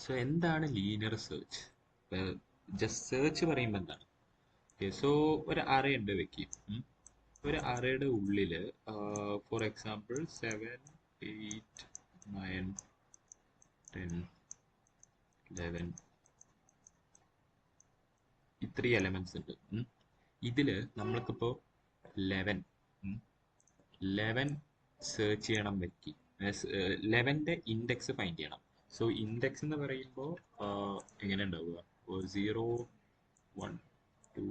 So എന്താണ് linear search? Just search പറയുമ്പോൾ എന്താണ്? സോ ഒരു അറേ ഉണ്ട് വെക്ക്. ഒരു അറേയുടെ ഉള്ളിൽ ഫോർ എക്സാമ്പിൾ 7, 8, 9, 10, 11 ഇത്രയും എലമെന്റ്സ് ഉണ്ട്. ഇതില് നമ്മൾക്കിപ്പോ 11 11 സെർച്ച് ചെയ്യണം വെക്ക്. 11ന്റെ ഇൻഡെക്സ് ഫൈൻഡ് ചെയ്യണം. സോ ഇൻഡെക്സ് എന്ന് പറയുമ്പോൾ എങ്ങനെ ഉണ്ടാവുക? 0, 1, 2.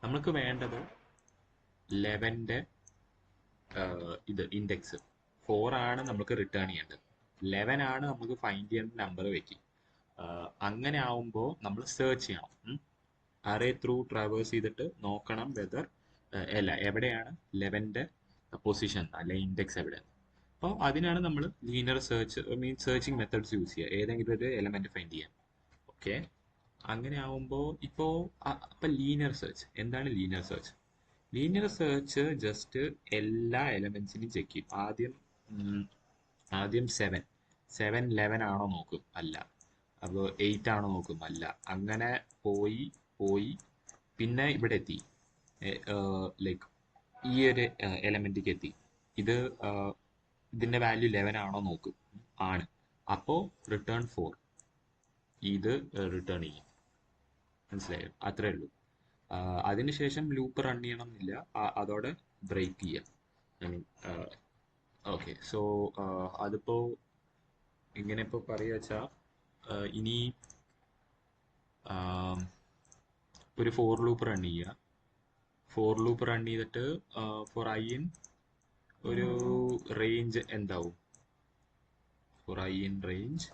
നമ്മൾക്ക് വേണ്ടത് 11ന്റെ ഇത് ഇൻഡെക്സ് 4 ആണ് നമുക്ക് റിട്ടേൺ ചെയ്യേണ്ടത്. 11 ആണ് നമുക്ക് ഫൈൻഡ് ചെയ്യേണ്ട നമ്പർ വെക്ക്. അങ്ങനെ ആവുമ്പോൾ നമ്മൾ സെർച്ച് ചെയ്യണം. അറേ ത്രൂ ട്രാവേഴ്സ് ചെയ്തിട്ട് നോക്കണം വെദർ അല്ല എവിടെയാണ് 11ന്റെ പൊസിഷൻ അല്ലെ ഇൻഡെക്സ് എവിടെയാണ്. അപ്പോൾ അതിനാണ് നമ്മൾ linear search means searching methods use ചെയ്യുക, ഏതെങ്കിലും ഒരു എലമെന്റ് ഫൈൻഡ് ചെയ്യാൻ. ഓക്കെ, അങ്ങനെ ആവുമ്പോൾ ഇപ്പൊ ലീനിയർ സെർച്ച് എന്താണ്? Linear search linear search just എല്ലാ എലമെന്റ്സിനും ചെക്ക് ചെയ്യും. ആദ്യം 7 11 ആണോ നോക്കും, അല്ല. അപ്പോൾ 8 ആണോ നോക്കും, അല്ല. അങ്ങനെ പോയി പോയി പിന്നെ ഇവിടെ എത്തി, ലൈക്ക് ഈ ഒരു എലമെന്റിലേക്ക് എത്തി. ഇത് ഇതിന്റെ വാല്യൂ 11 ആണോ നോക്കും, ആണ്. അപ്പോ റിട്ടേൺ 4 ഇത് റിട്ടേൺ ചെയ്യും. മനസ്സിലായോ? അത്രേ ഉള്ളൂ. അതിനുശേഷം ലൂപ്പ് റൺ ചെയ്യണം എന്നില്ല, അതോടെ ബ്രേക്ക് ചെയ്യാം. I mean okay. സോ അതിപ്പോ ഇങ്ങനെ ഇപ്പൊ പറയുക വെച്ചാ ഇനി ഒരു ഫോർ ലൂപ്പ് റൺ ചെയ്യുക. ഫോർ ലൂപ്പ് റൺ ചെയ്തിട്ട് ഫോർ ഐ ഇൻ ഒരു റേഞ്ച് എന്താവും? ഫോർ ഐ ഇൻ റേഞ്ച്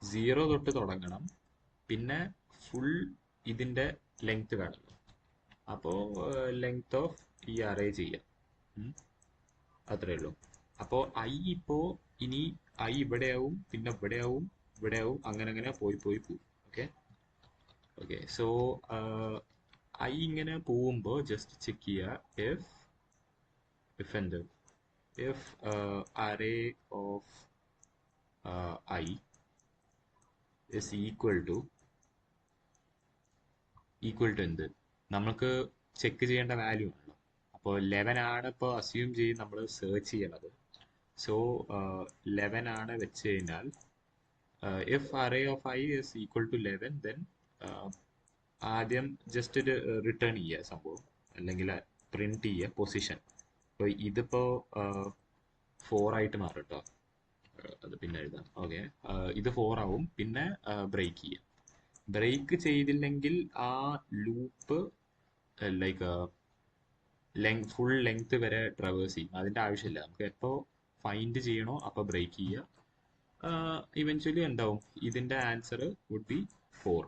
0 തൊട്ട് തുടങ്ങണം, പിന്നെ ഫുൾ ഇതിന്റെ ലെങ്ത് വേണം. അപ്പോ ലെങ്ത് ഓഫ് ഈ അറേ ചെയ്യാം. അത്രേ ഉള്ളൂ. അപ്പോ ഐ ഇപ്പോ ഇനി ഐ ഇവിടെയാവും, പിന്നെ ഇവിടെയാവും, ഇവിടെയാവും, അങ്ങനെ അങ്ങനെ പോയി പോയി പോവും. Okay okay. സോ ഐ ഇങ്ങനെ പോവുമ്പോ ജസ്റ്റ് ചെക്ക് ചെയ്യുക ഇഫ് എന്ത് if array of I is equal to എന്ത്? നമുക്ക് ചെക്ക് ചെയ്യേണ്ട വാല്യൂ ആണല്ലോ. അപ്പോൾ 11 ആണ് ഇപ്പോൾ അസ്യൂം ചെയ്യും നമ്മൾ സെർച്ച് ചെയ്യണത്. സോ 11 ആണ് വെച്ച് കഴിഞ്ഞാൽ if array of I is equal to 11 then ആദ്യം ജസ്റ്റ് ഒരു റിട്ടേൺ ചെയ്യുക സംഭവം, അല്ലെങ്കിൽ പ്രിന്റ് ചെയ്യുക പൊസിഷൻ. ഇപ്പോൾ ഇതിപ്പോ 4 ആയിട്ട് മാറും കേട്ടോ, അത് പിന്നെ എഴുതാം. ഓക്കെ, ഇത് 4 ആവും. പിന്നെ ബ്രേക്ക് ചെയ്യുക. ബ്രേക്ക് ചെയ്തില്ലെങ്കിൽ ആ ലൂപ്പ് ലൈക്ക് ഫുൾ ലെങ്ത് വരെ ട്രവേഴ്സ് ചെയ്യും. അതിന്റെ ആവശ്യമില്ല. നമുക്ക് എപ്പോ ഫൈൻഡ് ചെയ്യണോ അപ്പൊ ബ്രേക്ക് ചെയ്യുക. ഇവൻച്വലി എന്താവും? ഇതിന്റെ answer would be 4,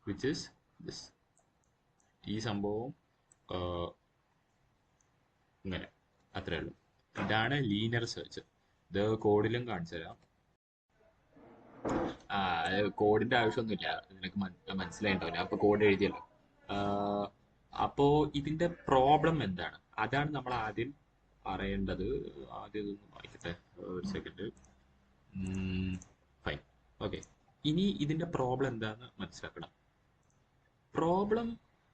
which is this. ഈ സംഭവം ഇങ്ങനെ, അത്രേ ഉള്ളൂ. ഇതാണ് ലീനിയർ സെർച്ച്. ഇത് കോഡിലും കാണിച്ചു തരാം. കോഡിന്റെ ആവശ്യമൊന്നുമില്ല, നിനക്ക് മനസ്സിലായിട്ടോ. അപ്പൊ കോഡ് എഴുതിയല്ലോ. അപ്പോ ഇതിന്റെ പ്രോബ്ലം എന്താണ്? അതാണ് നമ്മൾ ആദ്യം അറിയേണ്ടത്. ആദ്യം ഇതൊന്ന് വായിക്കട്ടെ, ഒരു സെക്കൻഡ്. ഫൈൻ. ഓക്കെ, ഇനി ഇതിന്റെ പ്രോബ്ലം എന്താന്ന് മനസ്സിലാക്കണം. പ്രോബ്ലം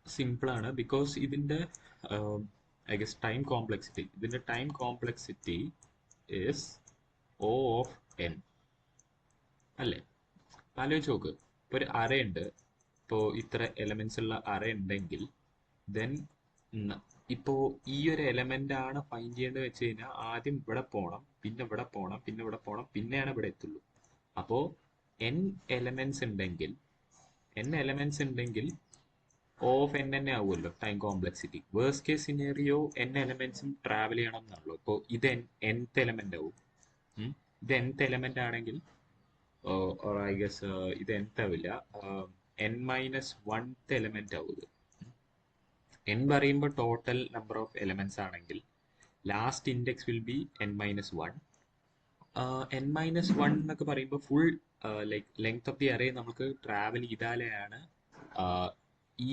സിമ്പിൾ ആണ്, ബിക്കോസ് ഇതിന്റെ ഐ ഗസ് ടൈം കോംപ്ലക്സിറ്റി. ഇതിന്റെ time complexity is O of n അല്ലേ? ആലോചിച്ച് നോക്ക്. ഇപ്പൊ ഒരു അറേ ഉണ്ട്, ഇപ്പോ ഇത്ര എലമെന്റ്സ് ഉള്ള അറേ ഉണ്ടെങ്കിൽ ദെൻ ഇപ്പോ ഈ ഒരു എലമെന്റ് ആണ് ഫൈൻഡ് ചെയ്യേണ്ടത് വെച്ച് കഴിഞ്ഞാൽ ആദ്യം ഇവിടെ പോണം, പിന്നെ ഇവിടെ പോണം, പിന്നെ ഇവിടെ പോണം, പിന്നെയാണ് ഇവിടെ എത്തുള്ളൂ. അപ്പോ n എലമെന്റ്സ് ഉണ്ടെങ്കിൽ ഓഫ് n തന്നെ ആവുമല്ലോ time complexity. Worst case scenario n എലമെന്റ്സും ട്രാവൽ ചെയ്യണം എന്നാണല്ലോ. ഇപ്പോൾ ഇത് nth എലമെന്റ് ആവും. ഇത് nth എലമെന്റ് ആണെങ്കിൽ or I guess ഇത് nth ആവില്ല, n-1th എലമെന്റ് ആവും ഇത്. n പറയുമ്പോൾ ടോട്ടൽ നമ്പർ ഓഫ് എലമെന്റ്സ് ആണെങ്കിൽ last index will be n-1. n-1 എന്നൊക്കെ പറയുമ്പോൾ full like length of the array നമുക്ക് ട്രാവൽ ചെയ്താലെയാണ് ഈ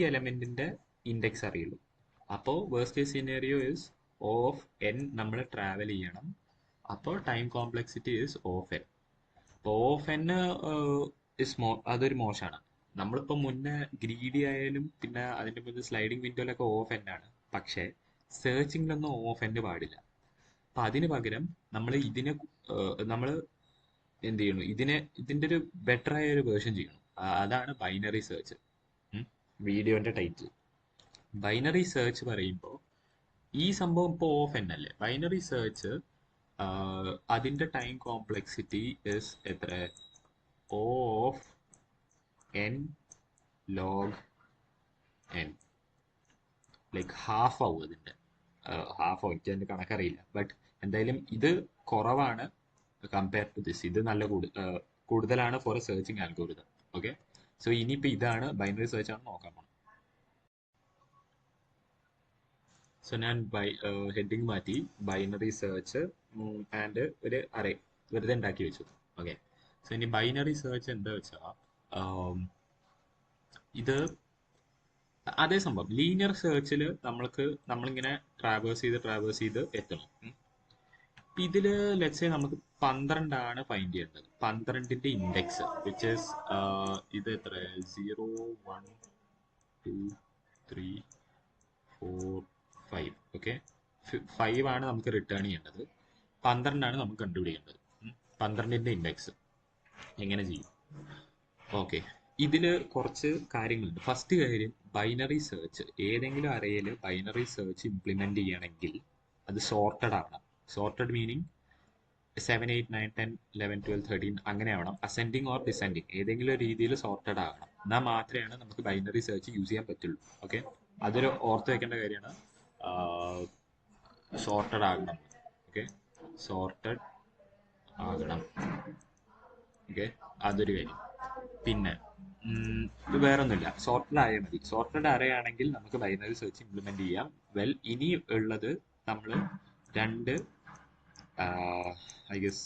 എലമെന്റിന്റെ ഇൻഡെക്സ് അറിയുള്ളൂ. അപ്പോൾ worst case scenario is of N നമ്മൾ ട്രാവൽ ചെയ്യണം. അപ്പോൾ time complexity is of N. അപ്പോൾ ഓഫ് എൻ അതൊരു മോശമാണ്. നമ്മളിപ്പോൾ മുന്നേ ഗ്രീഡി ആയാലും പിന്നെ അതിൻ്റെ മുന്നേ സ്ലൈഡിംഗ് വിൻഡോയിലൊക്കെ ഓഫ് എൻ ആണ്. പക്ഷേ സെർച്ചിങ്ങിലൊന്നും ഓഫ് എൻ പാടില്ല. അപ്പം അതിന് പകരം നമ്മൾ ഇതിനെ നമ്മൾ എന്ത് ചെയ്യണം, ഇതിന്റെ ഒരു ബെറ്റർ ആയ ഒരു വേർഷൻ ചെയ്യണം. അതാണ് ബൈനറി സെർച്ച്. വീഡിയോന്റെ ടൈറ്റിൽ ബൈനറി സെർച്ച് പറയുമ്പോൾ ഈ സംഭവം ഇപ്പോൾ ഓഫ് എൻ അല്ലേ. ബൈനറി സെർച്ച് അതിന്റെ ടൈം കോംപ്ലക്സിറ്റി ഇസ് എത്ര? Of N log N. Like half ആവും അതിന്റെ. ഹാഫ് ആവും, എനിക്ക് അതിന്റെ കണക്കറിയില്ല. ബട്ട് എന്തായാലും ഇത് കുറവാണ് കമ്പയർ ടു ദിസ്. ഇത് നല്ല കൂടുതലാണ് for a searching algorithm. Okay, so ഇനിയിപ്പോൾ ഇതാണ് ബൈനറി സെർച്ച് ആണ് നോക്കാൻ പോകുന്നത്. സോ ഞാൻ ഹെഡിങ് മാറ്റി ബൈനറി സെർച്ച് ആൻഡ് ഒരു അറേ വെറുതെ ഉണ്ടാക്കി വെച്ചു. ഓക്കെ, സോ ഇനി ബൈനറി സെർച്ച് എന്താ വെച്ചാൽ ഇത് അതേ സംഭവം. ലീനിയർ സെർച്ചിൽ നമ്മളിങ്ങനെ ട്രാവേഴ്സ് ചെയ്ത് എത്തണം. ഇതില് ലെറ്റ്സ് സേ നമുക്ക് 12 ആണ് ഫൈൻഡ് ചെയ്യേണ്ടത്. 12ന്റെ ഇൻഡെക്സ് വിച്ച് ഇസ് ഇത് എത്ര? 0 1 2 3 4 5. ഓക്കെ, 5 ആണ് നമുക്ക് റിട്ടേൺ ചെയ്യേണ്ടത്. 12 ആണ് നമുക്ക് കണ്ടുപിടിക്കേണ്ടത്. 12ന്റെ ഇൻഡെക്സ് എങ്ങനെ ചെയ്യും? ഓക്കെ, ഇതില് കുറച്ച് കാര്യങ്ങളുണ്ട്. ഫസ്റ്റ് കാര്യം, ബൈനറി സെർച്ച് ഏതെങ്കിലും അറേയിൽ ബൈനറി സെർച്ച് ഇംപ്ലിമെന്റ് ചെയ്യണമെങ്കിൽ അത് സോർട്ടഡ് ആവണം. സോർട്ടഡ് മീനിങ് 7 8 9 10 11 12 13 അങ്ങനെ ആവണം. അസെൻഡിങ് ഓർ ഡിസെൻഡിങ് ഏതെങ്കിലും രീതിയിൽ സോർട്ടഡ് ആകണം. എന്നാൽ മാത്രമേ നമുക്ക് ബൈനറി സെർച്ച് യൂസ് ചെയ്യാൻ പറ്റുള്ളൂ. ഓക്കെ, അതൊരു ഓർത്ത് വെക്കേണ്ട കാര്യമാണ്. സോർട്ടഡ് ആകണം. ഓക്കെ, സോർട്ടഡ് ആകണം. ഓക്കെ, അതൊരു കാര്യം. പിന്നെ ഇത് വേറൊന്നുമില്ല, സോർട്ടഡ് ആയാൽ മതി. സോർട്ടഡ് അറേ ആണെങ്കിൽ നമുക്ക് ബൈനറി സെർച്ച് ഇംപ്ലിമെന്റ് ചെയ്യാം. ഇനി ഉള്ളത് നമ്മൾ രണ്ട് I guess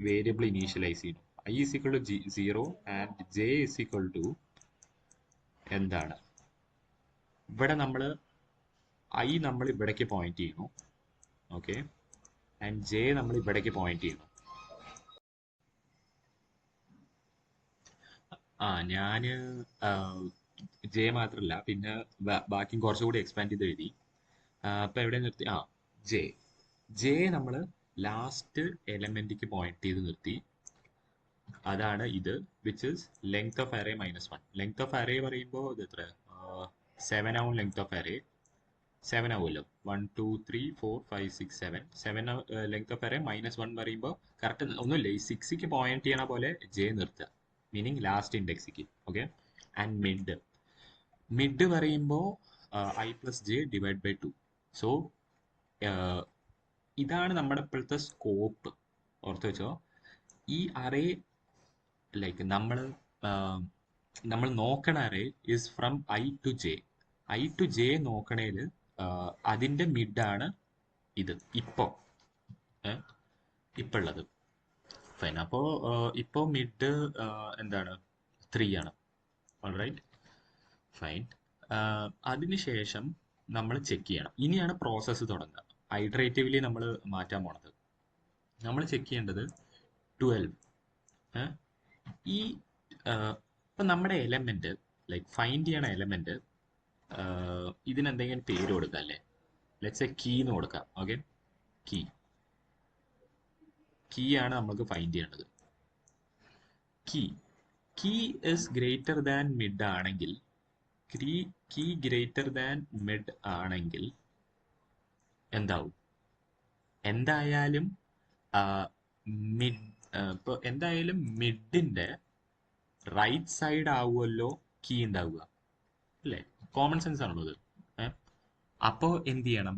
വേരിയബിൾ ഇനീഷ്യലൈസ് ചെയ്യുന്നു. I is equal to 0 and j is equal to എന്താണ്? ഇവിടെ നമ്മൾ നമ്മൾ ഇവിടേക്ക് പോയിന്റ് ചെയ്യുന്നു. ഓക്കെ, ആൻഡ് j നമ്മൾ ഇവിടേക്ക് പോയിന്റ് ചെയ്യുന്നു. ഞാന് j മാത്രമല്ല പിന്നെ ബാക്കി കുറച്ചുകൂടി എക്സ്പാൻഡ് ചെയ്ത് എഴുതി. അപ്പൊ എവിടെ നിർത്തി? ജെ നമ്മൾ ലാസ്റ്റ് എലമെന്റിക്ക് പോയിന്റ് ചെയ്ത് നിർത്തി. അതാണ് ഇത്, which is length of array -1. Length of array പറയുമ്പോൾ ഇത് എത്ര? 7 ആവും ലെങ്ത് ഓഫ് അറേ. 7 ആവുമല്ലോ. 1 2 3 4 5 6 7 7 ലെങ്ത് ഓഫ് അറേ. -1 പറയുമ്പോൾ കറക്റ്റ് ഒന്നുമില്ല, ഈ 6ക്ക് പോയിന്റ് ചെയ്യണ പോലെ ജെ നിർത്തുക, മീനിങ് ലാസ്റ്റ് ഇൻഡെക്സിക്ക്. ഓക്കെ, ആൻഡ് മിഡ് പറയുമ്പോൾ i+j/2. സോ ഇതാണ് നമ്മുടെ ഇപ്പോഴത്തെ സ്കോപ്പ്. ഓർത്ത് വെച്ചോ, ഈ അറേ ലൈക്ക് നമ്മൾ നോക്കണ array is from i to j നോക്കണേല് അതിന്റെ മിഡാണ് ഇത് ഇപ്പോ ഉള്ളത്. ഫൈൻ. അപ്പോൾ ഇപ്പോൾ മിഡ് എന്താണ്? 3 ആണ്. Alright, fine. അതിനുശേഷം നമ്മൾ ചെക്ക് ചെയ്യണം. ഇനിയാണ് പ്രോസസ്സ് തുടങ്ങുക. ഐറ്ററേറ്റീവ്ലി നമ്മൾ മാറ്റാൻ പോണത്. നമ്മൾ ചെക്ക് ചെയ്യേണ്ടത് 12. ഈ ഇപ്പം നമ്മുടെ എലമെന്റ് ലൈക്ക് ഫൈൻഡ് ചെയ്യണ എലമെന്റ് ഇതിനെന്തെങ്കിലും പേര് കൊടുക്കാം അല്ലേ? ലെറ്റ്സ് എ കീ എന്ന് കൊടുക്കാം. ഓക്കെ, കീ ആണ് നമുക്ക് ഫൈൻഡ് ചെയ്യേണ്ടത്. Key is greater than mid ആണെങ്കിൽ, കീ ഗ്രേറ്റർ ദാൻ മിഡ് ആണെങ്കിൽ എന്താവും? എന്തായാലും ഇപ്പൊ എന്തായാലും മിഡിന്റെ റൈറ്റ് സൈഡ് ആവുമല്ലോ കീ ഉണ്ടാവുക അല്ലേ? കോമൺ സെൻസ് ആണല്ലോ ഇത്. അപ്പോ എന്ത് ചെയ്യണം?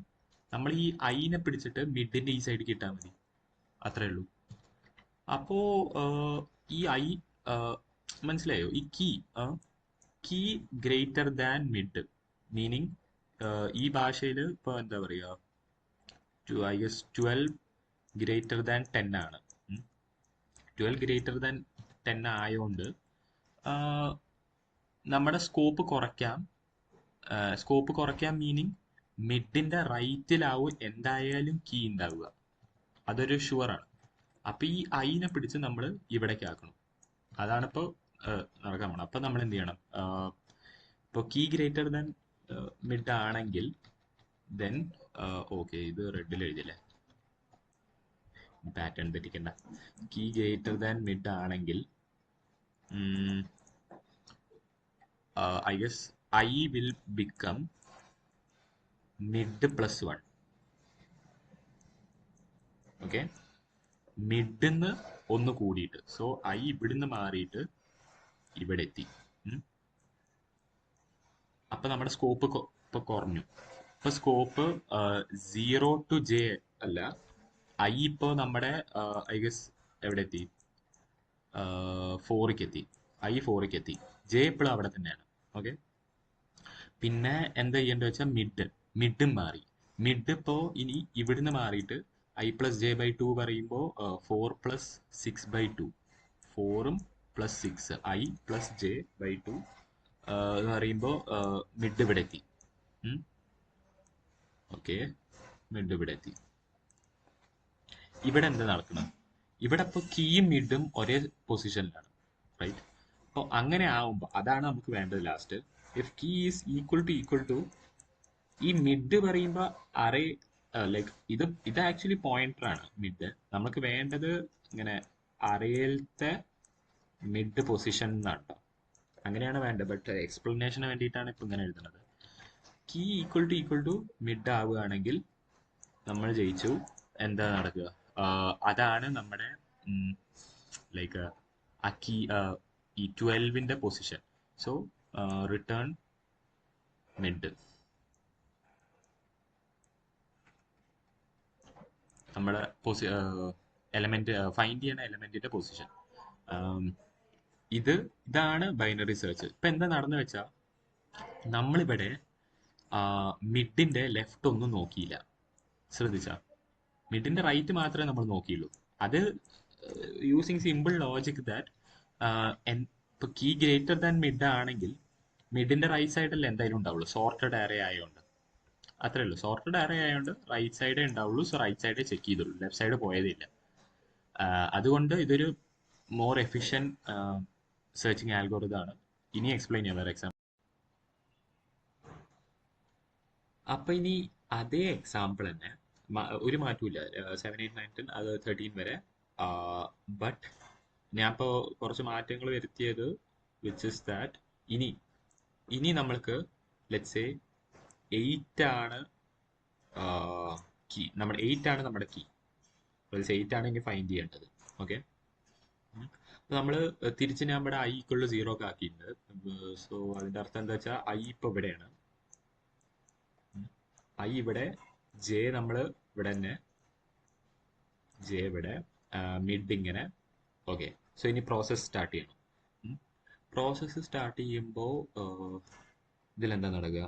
നമ്മൾ ഈ ഐനെ പിടിച്ചിട്ട് മിഡിന്റെ ഈ സൈഡിൽ ഇട്ടാൽ മതി, അത്രേ ഉള്ളൂ. അപ്പോ ഈ ഐ മനസ്സിലായോ? ഈ key greater than mid meaning ഈ ഭാഷയിൽ ഇപ്പൊ എന്താ പറയുക, I guess 12 ഗ്രേറ്റർ ദാൻ 10 ആണ്. 12 ഗ്രേറ്റർ ദാൻ 10 ആയതുകൊണ്ട് നമ്മുടെ സ്കോപ്പ് കുറയ്ക്കാം. മീനിങ് മിഡിന്റെ റൈറ്റിലാവും എന്തായാലും കീ ഉണ്ടാവുക, അതൊരു ഷുവറാണ്. അപ്പൊ ഈ ഐനെ പിടിച്ച് നമ്മൾ ഇവിടേക്ക് ആക്കണം. അതാണിപ്പോ നടക്കാൻ പോണം. അപ്പൊ നമ്മൾ എന്ത് ചെയ്യണം? ഇപ്പോൾ കീ ഗ്രേറ്റർ ദാൻ മിഡ് ആണെങ്കിൽ ദെൻ ഓക്കെ, ഇത് റെഡിൽ എഴുതിയല്ലേ, പാറ്റേൺ തെറ്റിക്കണ്ട. കീ ഗ്രേറ്റർ ദാൻ മിഡ് ആണെങ്കിൽ I guess I will become mid plus one. Okay, മിഡിന്ന് ഒന്ന് കൂടിയിട്ട്, സോ ഐ ഇവിടുന്ന് മാറിയിട്ട് ഇവിടെ എത്തി. അപ്പൊ നമ്മുടെ സ്കോപ്പ് ഇപ്പൊ കുറഞ്ഞു. ഇപ്പൊ സ്കോപ്പ് 0 to J അല്ല, ഐ ഇപ്പോ നമ്മുടെ ഐ ഗസ് എവിടെ എത്തി? 4ക്ക് എത്തി. ഐ 4ക്ക് എത്തി. ജെ ഇപ്പോഴും അവിടെ തന്നെയാണ്. ഓക്കെ, പിന്നെ എന്താ ചെയ്യേണ്ടത് വെച്ചാൽ മിഡും മാറി. മിഡ് ഇപ്പോ ഇനി ഇവിടുന്ന് മാറിയിട്ട് ഐ പ്ലസ് ജെ ബൈ 2 പറയുമ്പോൾ 4 പ്ലസ് 6 ബൈ 2, 4ഉം plus 6 I plus J by 2 എന്ന് പറയുമ്പോൾ മിഡ് ഇവിടെ എത്തി. ഓക്കെ, മിഡ് ഇവിടെ എത്തി. ഇവിടെ എന്താ നടക്കണം? ഇവിടെ ഇപ്പോൾ കീയും മിഡും ഒരേ പൊസിഷനിലാണ്, റൈറ്റ്? അപ്പോൾ അങ്ങനെ ആവുമ്പോൾ അതാണ് നമുക്ക് വേണ്ടത് last. If key is equal to ഈ മിഡ് പറയുമ്പോൾ അറേ ലൈക്ക് ഇത് ആക്ച്വലി പോയിന്റർ ആണ് മിഡ്. നമുക്ക് വേണ്ടത് ഇങ്ങനെ അറേയിലത്തെ മിഡ് പൊസിഷൻ എന്നാണ് കേട്ടോ. അങ്ങനെയാണ് വേണ്ടത്. ബട്ട് എക്സ്പ്ലനേഷന് വേണ്ടിയിട്ടാണ് ഇപ്പം ഇങ്ങനെ എഴുതുന്നത്. കീ ഈക്വൽ ടു മിഡ് ആവുകയാണെങ്കിൽ നമ്മൾ ജയിച്ചു. എന്താ നടക്കുക? അതാണ് നമ്മുടെ ലൈക്ക് ആ കീ ഈ 12ന്റെ പൊസിഷൻ. So return mid. നമ്മുടെ എലമെന്റ് ഫൈൻഡ് ചെയ്യണ എലമെന്റിന്റെ പൊസിഷൻ. ഇതാണ് ബൈനറി സെർച്ച്. ഇപ്പൊ എന്താ നടന്നു വെച്ചാൽ നമ്മളിവിടെ മിഡിന്റെ ലെഫ്റ്റ് ഒന്നും നോക്കിയില്ല. ശ്രദ്ധിച്ച, മിഡിന്റെ റൈറ്റ് മാത്രമേ നമ്മൾ നോക്കിയുള്ളൂ. അത് യൂസിങ് സിമ്പിൾ ലോജിക് ദാറ്റ് ഇപ്പൊ കീ ഗ്രേറ്റർ ദാൻ മിഡ് ആണെങ്കിൽ മിഡിന്റെ റൈറ്റ് സൈഡിൽ എന്തായാലും ഉണ്ടാവുള്ളൂ, സോർട്ടഡ് അറേ ആയതുകൊണ്ട്. അത്രേ ഉള്ളൂ, സോർട്ടഡ് അറേ ആയതുകൊണ്ട് റൈറ്റ് സൈഡേ ഉണ്ടാവുള്ളൂ. സോ റൈറ്റ് സൈഡേ ചെക്ക് ചെയ്തുള്ളൂ, ലെഫ്റ്റ് സൈഡ് പോയതില്ല. അതുകൊണ്ട് ഇതൊരു മോർ എഫിഷ്യന്റ് സെർച്ചിങ് ആൽഗോറിതം ആണ്. ഇനി എക്സ്പ്ലെയിൻ ചെയ്യാം വേറെ എക്സാമ്പിൾ. അപ്പൊ ഇനി അതേ എക്സാമ്പിൾ തന്നെ, ഒരു മാറ്റമില്ല. 7, 8, 9, 10 അത് 13 വരെ. ബട്ട് ഞാൻ ഇപ്പോൾ കുറച്ച് മാറ്റങ്ങൾ വരുത്തിയത് വിച്ച് ഇസ് ദാറ്റ് ഇനി നമ്മൾക്ക് ലെറ്റ്സ് സേ 8 ആണ് കീ. നമ്മുടെ 8 ആണ് നമ്മുടെ കീ. 8 ആണ് ഇനി ഫൈൻഡ് ചെയ്യേണ്ടത്. ഓക്കെ, നമ്മൾ തിരിച്ച് ഞാൻ ഇവിടെ ഐ ഈക്വൽ ടു 0 ഒക്കെ ആക്കിയിട്ടുണ്ട്. സോ അതിന്റെ അർത്ഥം എന്താ വെച്ചാൽ ഐ ഇപ്പൊ ഇവിടെയാണ്, ഐ ഇവിടെ, ജെ നമ്മൾ ഇവിടെ തന്നെ, ജെ ഇവിടെ, മിഡ് ഇങ്ങനെ. ഓക്കെ, സോ ഇനി പ്രോസസ്സ് സ്റ്റാർട്ട് ചെയ്യണം. പ്രോസസ്സ് സ്റ്റാർട്ട് ചെയ്യുമ്പോൾ ഇതിലെന്താ നടക്കുക?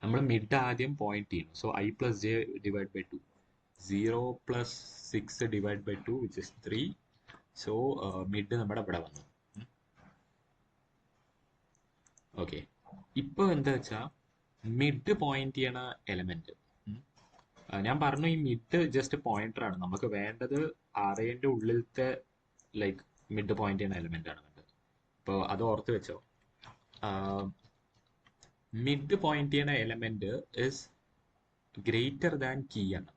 നമ്മൾ മിഡ് ആദ്യം പോയിന്റ് ചെയ്യണം. So I plus J divide by 2, 0 plus 6 divide by 2 which is 3. So mid നമ്മുടെ ഇവിടെ വന്നു. ഓക്കെ, ഇപ്പൊ എന്താ വെച്ചാൽ മിഡ് പോയിന്റ് ചെയ്യണ എലമെന്റ്, ഞാൻ പറഞ്ഞു ഈ മിഡ് ജസ്റ്റ് പോയിന്റർ ആണ്. നമുക്ക് വേണ്ടത് അറേന്റെ ഉള്ളിലത്തെ ലൈക്ക് മിഡ് പോയിന്റ് ചെയ്യുന്ന എലമെന്റ് ആണ് വേണ്ടത്. അപ്പോൾ അത് ഓർത്ത് വെച്ചോ. മിഡ് പോയിന്റ് ചെയ്യുന്ന element is greater than key ആണ്.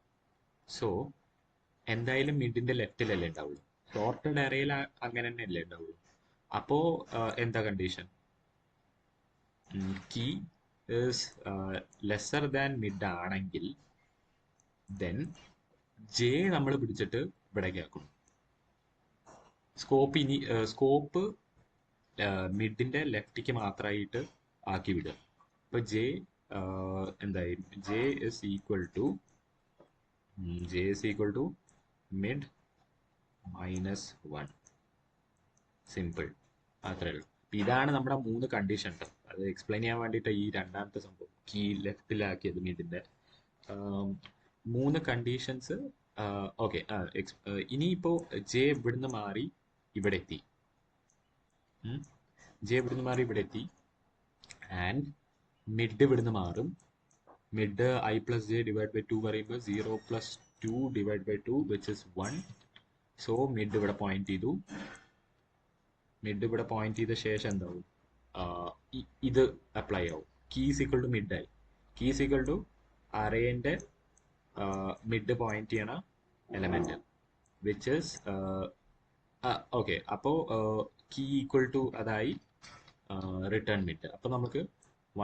സോ എന്തായാലും മിഡിന്റെ ലെഫ്റ്റിലല്ലേ ഉണ്ടാവുള്ളൂ. സോർട്ടഡ് അറേയിൽ അങ്ങനെ തന്നെ അല്ലേ ഉണ്ടാവുള്ളൂ. അപ്പോ എന്താ condition? Key is lesser than mid ആണെങ്കിൽ ദെൻ ജെ നമ്മൾ പിടിച്ചിട്ട് ഇവിടേക്ക് ആക്കും. സ്കോപ്പ് മിഡിന്റെ ലെഫ്റ്റിക്ക് മാത്രമായിട്ട് ആക്കി വിടുക. ഇപ്പൊ ജെ എന്തായി? J is equal to mid minus 1. Simple, അത്രേ ഉള്ളൂ. ഇതാണ് നമ്മുടെ 3 കണ്ടീഷൻ. അത് എക്സ്പ്ലെയിൻ ചെയ്യാൻ വേണ്ടിയിട്ട് ഈ രണ്ടാമത്തെ സംഭവം കീ ലെഫ്റ്റിലാക്കിയത് മിഡിന്റെ 3 കണ്ടീഷൻസ്. ഓക്കെ, ഇനിയിപ്പോ ജെ ഇവിടുന്ന് മാറി ഇവിടെ എത്തി. ജെ ഇവിടുന്ന് മാറി ഇവിടെ എത്തി. ആൻഡ് മിഡ് ഇവിടുന്ന് മാറും, mid I plus J divide by 2 പറയുമ്പോൾ 0 plus 2 divide by 2 which is 1. So mid ഇവിടെ പോയിന്റ് ചെയ്തു. മിഡ് ഇവിടെ പോയിന്റ് ചെയ്ത ശേഷം എന്താവും? ഇത് അപ്ലൈ ആവും. കീ ഈക്വൽ ടു മിഡ് ആയി. കീ ഈക്വൽ ടു അറേന്റെ മിഡ് പോയിന്റ് ചെയ്യണ എലമെന്റ് വിച്ച് ഇസ് ഓക്കെ. അപ്പോൾ കീ ഈക്വൽ ടു അതായി റിട്ടേൺ മിഡ്. അപ്പോൾ നമുക്ക്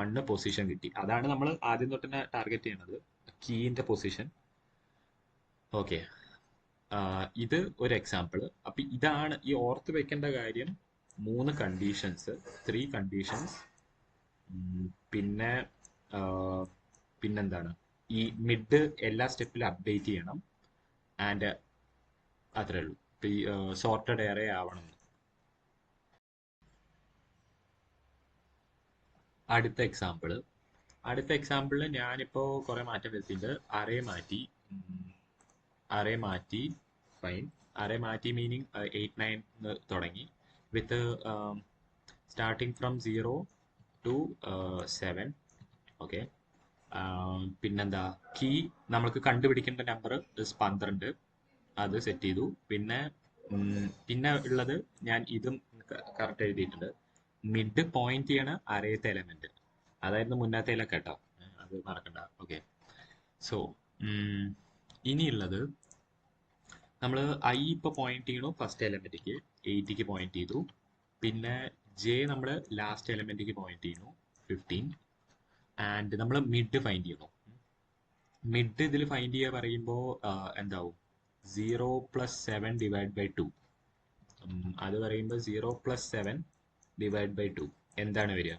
1 പൊസിഷൻ കിട്ടി. അതാണ് നമ്മൾ ആദ്യം തൊട്ട് തന്നെ ടാർഗറ്റ് ചെയ്യണത്, കീന്റെ പൊസിഷൻ. ഓക്കെ, ഇത് ഒരു എക്സാമ്പിൾ. അപ്പൊ ഇതാണ് ഈ ഓർത്ത് വെക്കേണ്ട കാര്യം. 3 കണ്ടീഷൻസ്, 3 കണ്ടീഷൻസ്. പിന്നെ പിന്നെന്താണ്, ഈ മിഡ് എല്ലാ സ്റ്റെപ്പിലും അപ്ഡേറ്റ് ചെയ്യണം. ആൻഡ് അത്രേ ഉള്ളൂ. ഈ സോർട്ടഡ് എറേ ആവണം. അടുത്ത എക്സാമ്പിളിൽ ഞാനിപ്പോ കുറെ മാറ്റം വരുത്തിയിട്ടുണ്ട്. അറേ മാറ്റി ഫൈൻ. അറേ മാറ്റി മീനിങ് 8, 9 തുടങ്ങി വിത്ത് സ്റ്റാർട്ടിങ് ഫ്രം 0 to 7. ഓക്കെ. പിന്നെന്താ, കീ നമ്മൾക്ക് കണ്ടുപിടിക്കേണ്ട നമ്പർ 12, അത് സെറ്റ് ചെയ്തു. പിന്നെ ഉള്ളത് ഞാൻ ഇതും കറക്റ്റ് എഴുതിയിട്ടുണ്ട്. മിഡ് പോയിന്റ് ചെയ്യണ അറേത്തെ എലമെന്റ്, അതായിരുന്നു മുന്നത്തെ കേട്ടോ, അത് മറക്കണ്ട. ഓക്കെ. സോ ഇനിയുള്ളത് നമ്മൾ ഐ ഇപ്പൊ പോയിന്റ് ചെയ്യണു ഫസ്റ്റ് എലമെന്റിക്ക്, 8ക്ക് പോയിന്റ് ചെയ്തു. പിന്നെ ജെ നമ്മൾ ലാസ്റ്റ് എലമെന്റിക്ക് പോയിന്റ് ചെയ്യുന്നു, 15. ആൻഡ് നമ്മൾ മിഡ് ഫൈൻഡ് ചെയ്യണു. മിഡ് ഇതിൽ ഫൈൻഡ് ചെയ്യുക പറയുമ്പോൾ എന്താവും? 0 പ്ലസ് 7 ഡിവൈഡ് ബൈ 2. അത് പറയുമ്പോൾ 0 പ്ലസ് 7 ഡിവൈഡ് ബൈ 2 എന്താണ് വരിക?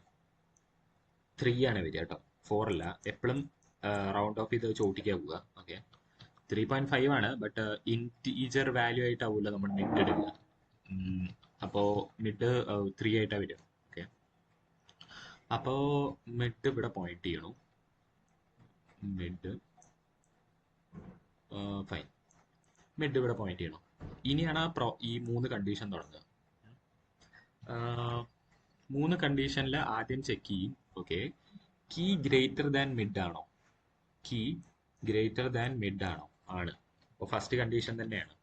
3 ആണ് വരിക കേട്ടോ, 4 അല്ല. എപ്പോഴും റൗണ്ട് ഓഫ് ചെയ്ത് ചോട്ടിക്കാൻ പോവുക. ഓക്കെ, 3.5 ആണ്. ബട്ട് ഇന്റീജർ വാല്യൂ ആയിട്ടാവില്ല നമ്മൾ മിഡ് എടുക്കുക. അപ്പോൾ മിഡ് 3 ആയിട്ടാണ് വരിക. ഓക്കെ, അപ്പോൾ മിഡ് ഇവിടെ പോയിന്റ് ചെയ്യണു. മിഡ് ഫൈൻ, മിഡ് ഇവിടെ പോയിന്റ് ചെയ്യണം. ഇനിയാണ് ഈ 3 കണ്ടീഷൻ തുടങ്ങുക. 3 കണ്ടീഷനിൽ ആദ്യം ചെക്ക് ചെയ്യും. Okay, key greater than mid ആണോ? കീ ഗ്രേറ്റർ ദാൻ മിഡ് ആണോ? ആണ്. അപ്പോൾ ഫസ്റ്റ് കണ്ടീഷൻ തന്നെയാണ്.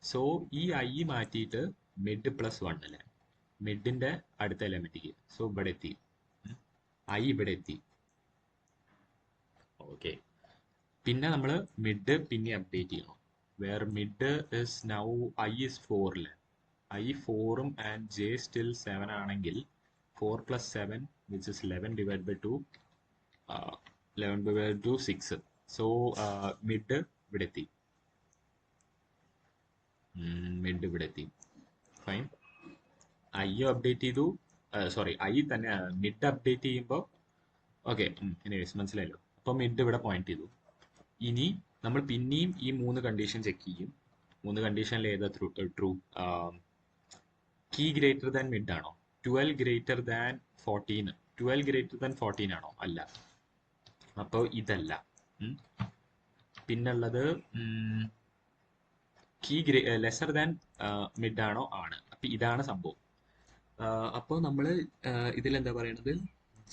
സോ ഈ ഐ മാറ്റിയിട്ട് മിഡ് പ്ലസ് 1 അല്ലേ, മിഡിന്റെ അടുത്ത എലമെന്റിക്ക്. സോ ഇവിടെ എത്തി, ഐ ഇവിടെ എത്തി. ഓക്കെ, പിന്നെ നമ്മൾ മിഡ് പിന്നെ അപ്ഡേറ്റ് ചെയ്യണം. Where mid is now I is 4 I 4ഉം ആൻഡ് ജെ സ്റ്റിൽ 7 ആണെങ്കിൽ 4 plus 7 which is 11 divide by 2, 11 divide to 6. So mid ഇവിടെ എത്തി. മിഡ് ഇവിടെ എത്തി. ഫൈൻ. ഐ അപ്ഡേറ്റ് ചെയ്തു. സോറി, ഐ തന്നെ മിഡ് അപ്ഡേറ്റ് ചെയ്യുമ്പോൾ ഓക്കെ, എനിവേസ് മനസ്സിലായല്ലോ. അപ്പോൾ മിഡ് ഇവിടെ പോയിന്റ് ചെയ്തു. ഇനി നമ്മൾ പിന്നെയും ഈ 3 കണ്ടീഷൻ ചെക്ക് ചെയ്യും. 3 കണ്ടീഷനിൽ ഏതാ true? Key greater than mid ആണോ? 12 ഗ്രേറ്റർ ദാൻ 14. 12 ഗ്രേറ്റർ ദാൻ 14 ആണോ? അല്ല. അപ്പോൾ ഇതല്ല. പിന്നുള്ളത് കീ ലെസർ ദാൻ മിഡ് ആണോ? ആണ്. അപ്പൊ ഇതാണ് സംഭവം. അപ്പോൾ നമ്മൾ ഇതിലെന്താ പറയണത്,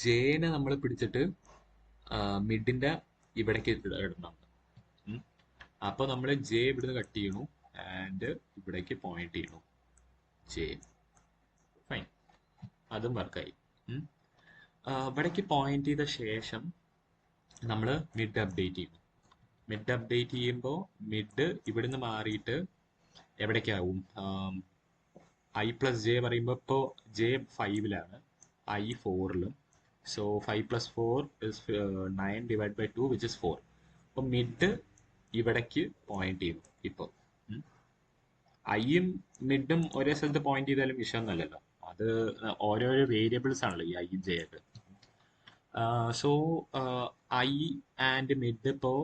ജെനെ നമ്മൾ പിടിച്ചിട്ട് മിഡിന്റെ ഇവിടേക്ക് ഇടണം. അപ്പൊ നമ്മൾ ജെ ഇവിടുന്ന് കട്ട് ചെയ്യണു ആൻഡ് ഇവിടേക്ക് പോയിന്റ് ചെയ്യണു, ജെ. ഫൈൻ, അതും വർക്കായി. ഇവിടേക്ക് പോയിന്റ് ചെയ്ത ശേഷം നമ്മൾ മിഡ് അപ്ഡേറ്റ് ചെയ്യുന്നു. മിഡ് അപ്ഡേറ്റ് ചെയ്യുമ്പോൾ മിഡ് ഇവിടുന്ന് മാറിയിട്ട് എവിടേക്കാവും? ഐ പ്ലസ് ജെ പറയുമ്പോൾ ഇപ്പോൾ ജെ 5ലാണ്, ഐ 4ലും. So 5 plus 4 is 9 divide by 2 which is 4. അപ്പോൾ മിഡ് ഇവിടേക്ക് പോയിന്റ് ചെയ്യും. ഇപ്പോൾ ഐയും മിഡും ഒരേ സ്ഥലത്ത് പോയിന്റ് ചെയ്താലും വിഷയമൊന്നുമല്ലല്ലോ, അത് ഓരോരോ വേരിയബിൾസ് ആണല്ലോ ഈ ഐയും ജെ ഒക്കെ. സോ ഐ ആൻഡ് മിഡ് ഇപ്പോൾ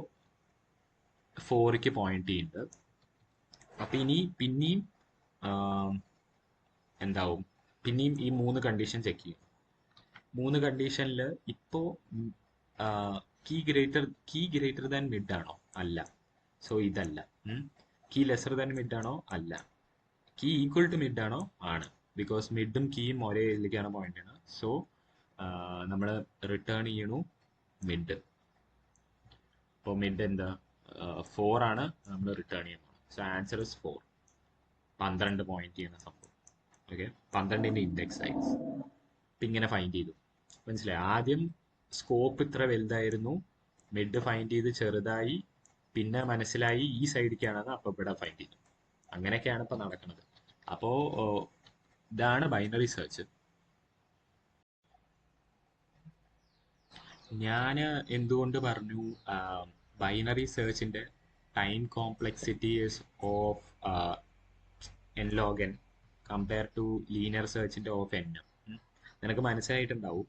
4ക്ക് പോയിന്റ് ചെയ്യുന്നുണ്ട്. അപ്പൊ ഇനി പിന്നെയും എന്താവും? പിന്നെയും ഈ 3 കണ്ടീഷൻ ചെക്ക് ചെയ്യും. 3 കണ്ടീഷനിൽ ഇപ്പോ കീ ഗ്രേറ്റർ ദാൻ മിഡ് ആണോ? അല്ല. സോ ഇതല്ല. കീ ലെസർ ദാൻ മിഡ് ആണോ? അല്ല. കീ ഈക്വൽ ടു മിഡ് ആണോ? ആണ്. ബിക്കോസ് മിഡും കീയും ഒരേ ഇതിലേക്കാണ് പോയിന്റ് ആണ്. സോ നമ്മൾ റിട്ടേൺ ചെയ്യണു മിഡ്. അപ്പോൾ മിഡ് എന്താ 4 ആണ് നമ്മൾ റിട്ടേൺ ചെയ്യുന്നത്. So answer is 4. 12 പോയിന്റ് ചെയ്യുന്ന സംഭവം. ഓക്കെ, 12ന്റെ ഇൻഡെക്സ് സൈസ് ഇങ്ങനെ ഫൈൻഡ് ചെയ്തു. മനസ്സിലായി? ആദ്യം സ്കോപ്പ് ഇത്ര വലുതായിരുന്നു, മിഡ് ഫൈൻഡ് ചെയ്ത് ചെറുതായി, പിന്നെ മനസ്സിലായി ഈ സൈഡിലേക്കാണെന്ന്, അപ്പോൾ ഇവിടെ ഫൈൻഡ് ചെയ്തു. അങ്ങനെയൊക്കെയാണ് ഇപ്പൊ നടക്കുന്നത്. അപ്പോ ഇതാണ് ബൈനറി സെർച്ച്. ഞാൻ എന്തുകൊണ്ട് പറഞ്ഞു ബൈനറി സെർച്ചിന്റെ time complexity of N log N compare to linear സെർച്ചിന്റെ ഓഫ് എൻ. നിനക്ക് മനസ്സിലായിട്ടുണ്ടാവും,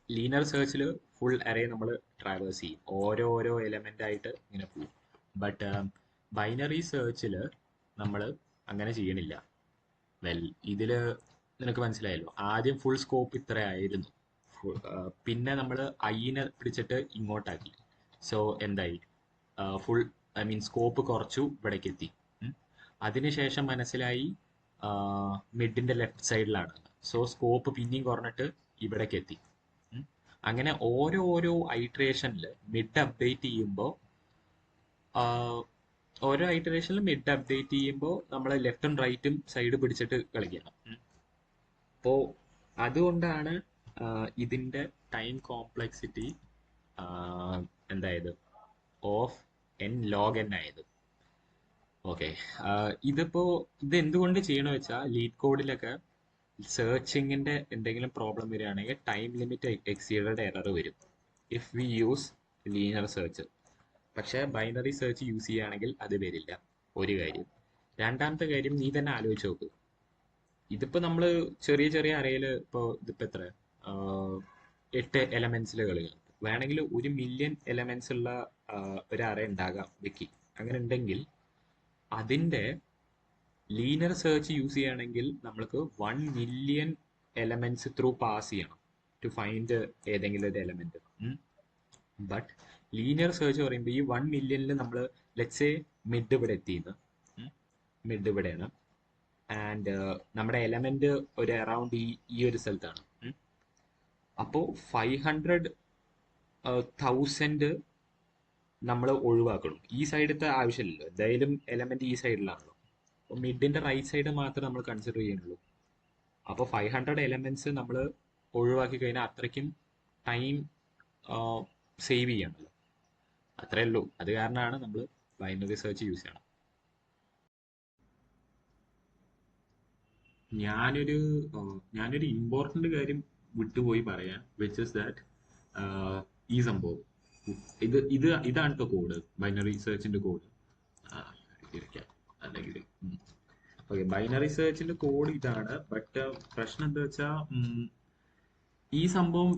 ലീനിയർ സെർച്ചിൽ ഫുൾ അറേ നമ്മൾ ട്രാവേഴ്സ് ചെയ്യും, ഓരോ എലമെന്റ് ആയിട്ട് ഇങ്ങനെ പോകും. ബട്ട് ബൈനറി സെർച്ചിൽ നമ്മൾ അങ്ങനെ ചെയ്യണില്ല. വെൽ, ഇതില് നിനക്ക് മനസ്സിലായല്ലോ, ആദ്യം ഫുൾ സ്കോപ്പ് ഇത്ര ആയിരുന്നു, പിന്നെ നമ്മൾ ഐനെ പിടിച്ചിട്ട് ഇങ്ങോട്ടാക്കി. സോ എന്തായി, ഫുൾ ഐ മീൻ സ്കോപ്പ് കുറച്ചു, ഇവിടേക്ക് എത്തി. അതിനുശേഷം മനസ്സിലായി മിഡിന്റെ ലെഫ്റ്റ് സൈഡിലാണ്, സോ സ്കോപ്പ് പിന്നെയും കുറഞ്ഞിട്ട് ഇവിടേക്ക് എത്തി. അങ്ങനെ ഓരോ ഐട്രേഷനിൽ മിഡ് അപ്ഡേറ്റ് ചെയ്യുമ്പോൾ നമ്മൾ ലെഫ്റ്റും റൈറ്റും സൈഡ് പിടിച്ചിട്ട് കളിക്കണം. അപ്പോൾ അതുകൊണ്ടാണ് ഇതിന്റെ ടൈം കോംപ്ലക്സിറ്റി എന്തായത് ഓഫ് എൻ ലോഗ് എൻ ആയത്. ഓക്കെ, ഇത് എന്തുകൊണ്ട് ചെയ്യണമെന്ന് വെച്ചാൽ ലീഡ് കോഡിലൊക്കെ സെർച്ചിങ്ങിന്റെ എന്തെങ്കിലും പ്രോബ്ലം വരികയാണെങ്കിൽ ടൈം ലിമിറ്റ് എക്സീഡഡ് എറർ വരും if we use linear search. പക്ഷെ ബൈനറി സെർച്ച് യൂസ് ചെയ്യുകയാണെങ്കിൽ അത് വരില്ല, ഒരു കാര്യം. രണ്ടാമത്തെ കാര്യം, നീ തന്നെ ആലോചിച്ച് നോക്ക്, ഇതിപ്പോ നമ്മള് ചെറിയ അറേയില് ഇതിപ്പോ എത്ര 8 എലമെന്റ്സിൽ കളികൾ വേണമെങ്കിൽ 1 മില്യൺ എലമെന്റ്സ് ഉള്ള ഒരു അറേ ഉണ്ടാകാം വിക്കി. അങ്ങനെ ഉണ്ടെങ്കിൽ അതിന്റെ ലീനിയർ സെർച്ച് യൂസ് ചെയ്യുകയാണെങ്കിൽ നമ്മൾക്ക് 1 മില്യൺ എലമെന്റ്സ് ത്രൂ പാസ് ചെയ്യണം ടു ഫൈൻഡ് ഏതെങ്കിലും ഒരു എലമെന്റ്. ബട്ട് ലീനിയർ സെർച്ച് പറയുമ്പോൾ ഈ 1 മില്യണിൽ നമ്മൾ ലെറ്റ്സ് സേ മിഡ് ഇവിടെ എത്തിയെന്ന്, മിഡ് ഇവിടെയാണ്, ആൻഡ് നമ്മുടെ എലമെന്റ് ഒരു അറൌണ്ട് ഈ ഒരു സ്ഥലത്താണ്. അപ്പോൾ 500,000 നമ്മൾ ഒഴിവാക്കണം. ഈ സൈഡത്തെ ആവശ്യമില്ലല്ലോ, എന്തായാലും എലമെന്റ് ഈ സൈഡിലാണല്ലോ. അപ്പോൾ മിഡിന്റെ റൈറ്റ് സൈഡ് മാത്രമേ നമ്മൾ കൺസിഡർ ചെയ്യുന്നുള്ളൂ. അപ്പോൾ 500 എലമെന്റ്സ് നമ്മൾ ഒഴിവാക്കി കഴിഞ്ഞാൽ അത്രയ്ക്കും ടൈം സേവ് ചെയ്യണമല്ലോ. അത്രേ ഉള്ളൂ. അത് കാരണമാണ് നമ്മൾ ബൈനറി സെർച്ച് യൂസ് ചെയ്യണം. ഞാനൊരു ഇമ്പോർട്ടന്റ് കാര്യം വിട്ടുപോയി പറയാൻ, വിച്ച് ഇസ് ദാറ്റ് ഈ സംഭവം ഇതാണ് കേട്ടോ കോഡ്, ബൈനറി സെർച്ചിന്റെ കോഡ്. അല്ലെങ്കിൽ ഓക്കെ, ബൈനറി സെർച്ചിന്റെ കോഡ് ഇതാണ്. ബട്ട് പ്രശ്നം എന്താ വെച്ചാൽ ഈ സംഭവം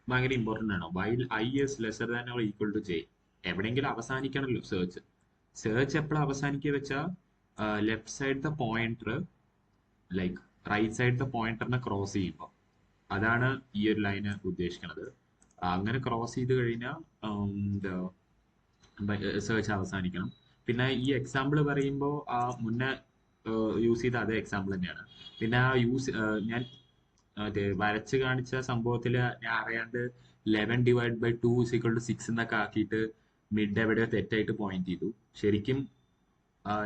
ഭയങ്കര ഇമ്പോർട്ടന്റ് ആണ്. While I is lesser than or equal to J, എവിടെയെങ്കിലും അവസാനിക്കണമല്ലോ സെർച്ച്. സെർച്ച് എപ്പോഴും അവസാനിക്കുക വെച്ചാൽ ലെഫ്റ്റ് സൈഡത്തെ പോയിന്റർ ലൈക്ക് റൈറ്റ് സൈഡത്തെ പോയിന്ററിനെ ക്രോസ് ചെയ്യുമ്പോൾ, അതാണ് ഈ ഒരു ലൈന് ഉദ്ദേശിക്കുന്നത്. അങ്ങനെ ക്രോസ് ചെയ്ത് കഴിഞ്ഞാൽ സെർച്ച് അവസാനിക്കണം. പിന്നെ ഈ എക്സാമ്പിൾ പറയുമ്പോൾ മുന്നേ യൂസ് ചെയ്ത അതേ എക്സാമ്പിൾ തന്നെയാണ്. പിന്നെ ഞാൻ വരച്ച് കാണിച്ച സംഭവത്തിൽ ഞാൻ അറിയാണ്ട് 11/2 = 6 എന്നൊക്കെ ആക്കിയിട്ട് മിഡ് എവിടെയോ തെറ്റായിട്ട് പോയിന്റ് ചെയ്തു. ശരിക്കും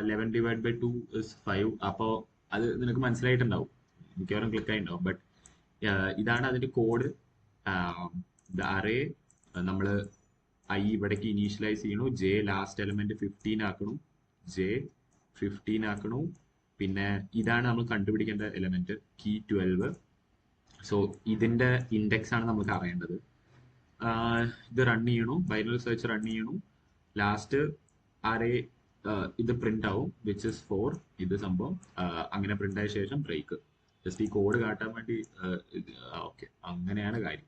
11/2 is 5. അപ്പോൾ അത് നിനക്ക് മനസ്സിലായിട്ടുണ്ടാവും, മിക്കവാറും ക്ലിക്ക് ആയിട്ടുണ്ടാവും. ബട്ട് ഇതാണ് അതിന്റെ കോഡ്. അറേ നമ്മൾ ഐ ഇവിടേക്ക് ഇനീഷ്യലൈസ് ചെയ്യണു, ജെ ലാസ്റ്റ് എലമെന്റ് 15 ആക്കണു, ജെ 15 ആക്കണു. പിന്നെ ഇതാണ് നമ്മൾ കണ്ടുപിടിക്കേണ്ട എലമെന്റ്, കീ 12. സോ ഇതിന്റെ ഇൻഡെക്സ് ആണ് നമുക്ക് അറിയേണ്ടത്. ഇത് റൺ ചെയ്യണു, ബൈനറി സെർച്ച് റൺ ചെയ്യണു. ലാസ്റ്റ് അറേ ഇത് പ്രിന്റ് ആവും, വിച്ച് ഇസ് 4. ഇത് സംഭവം അങ്ങനെ പ്രിന്റ് ആയ ശേഷം ബ്രേക്ക്. ജസ്റ്റ് ഈ കോഡ് കാട്ടാൻ വേണ്ടി. ഓക്കെ, അങ്ങനെയാണ് കാര്യം.